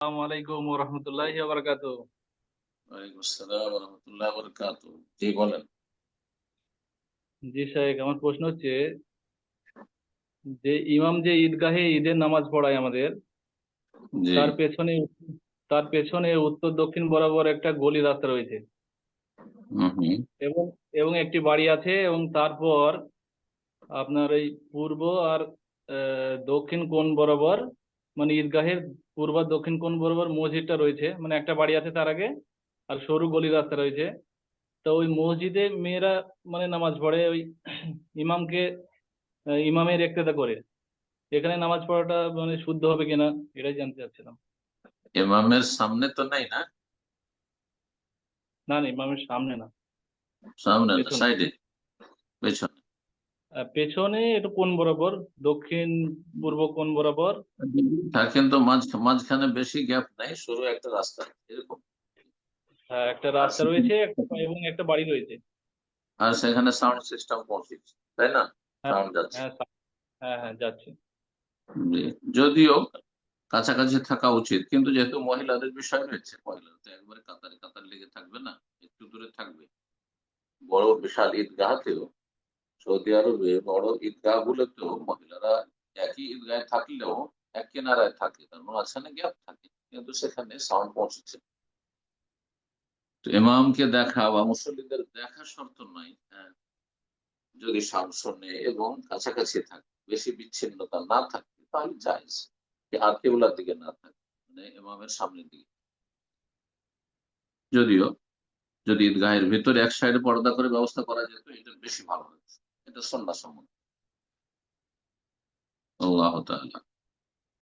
আসসালামু আলাইকুম ওয়া রাহমাতুল্লাহি ওয়া বারাকাতুহু। ওয়ালাইকুম আসসালাম ওয়া রাহমাতুল্লাহি ওয়া বারাকাতুহু। জি বলেন। জি শাইখ, আমার প্রশ্ন হচ্ছে যে ইমাম যে ঈদগাহে ঈদের নামাজ পড়ায় আমাদের, জি। তার পেছনে তার পেছনে উত্তর দক্ষিণ বরাবর একটা গলি রাস্তা রয়েছে হুম, হুম। এবং এবং একটি বাড়ি আছে, এবং তারপর আপনার এই পূর্ব আর দক্ষিণ কোণ বরাবর, মানে ঈদগাহের পূর্ব আর দক্ষিণ কোণ বরাবর মসজিদটা রয়েছে, মানে একটা বাড়ি আছে তার আগে, আর সরু গলি রাস্তা রয়েছে। তো ওই মসজিদে মেয়েরা মানে নামাজ পড়ে ওই ইমামকে ইমামের ইক্তেদা করে। এখানে নামাজ পড়াটা মানে শুদ্ধ হবে কিনা, এটাই জানতে চাচ্ছিলাম। ইমামের সামনে তো নাই না? না না, ইমামের সামনে না, সামনে না, পেছনে। সাইডে, পেছনে। পেছনে একটু কোণ বরাবর, দক্ষিণ পূর্ব কোণ বরাবর। তা কিন্তু মাঝখানে বেশি গ্যাপ নাই, শুরু একটা রাস্তা এরকম। হ্যাঁ, একটা আর রাস্তা রয়েছে, এবং একটা বাড়ি রয়েছে। আর সেখানে সাউন্ড সিস্টেম পৌঁছেছে, তাই না? হ্যাঁ সাউন্ড যাচ্ছে। হ্যাঁ হ্যাঁ হ্যাঁ, যাচ্ছে। জি। যদিও কাছাকাছি থাকা উচিত, কিন্তু যেহেতু মহিলাদের বিষয় রয়েছে, মহিলারা তো একবারে কাতারে কাতার লেগে থাকবে না, একটু দূরে থাকবে। বড় বিশাল ঈদগাহতেও, সৌদি আরবে বড় ঈদগাহ গুলোতেও মহিলারা একই ঈদগাহে থাকলেও এক কিনারায় থাকে, তার মাঝখানে গ্যাপ থাকে, কিন্তু সেখানে সাউন্ড পৌঁছেছে। তো ইমামকে দেখা বা মুসল্লিদের দেখা শর্ত নয়, হ্যাঁ, যদি সাউন্ড শোনে এবং কাছাকাছি থাকে, বেশি বিচ্ছিন্নতা না থাকে, তাহলে জায়েজ। আর কেবলার দিকে না থাকে, মানে ইমামের সামনের দিকে। যদিও যদি ঈদগাহের ভিতরে এক সাইডে পর্দা করে ব্যবস্থা করা যেত, এটা বেশি ভালো হতো। এটা সুন্নাহ সম্মত। আল্লাহ তাআলা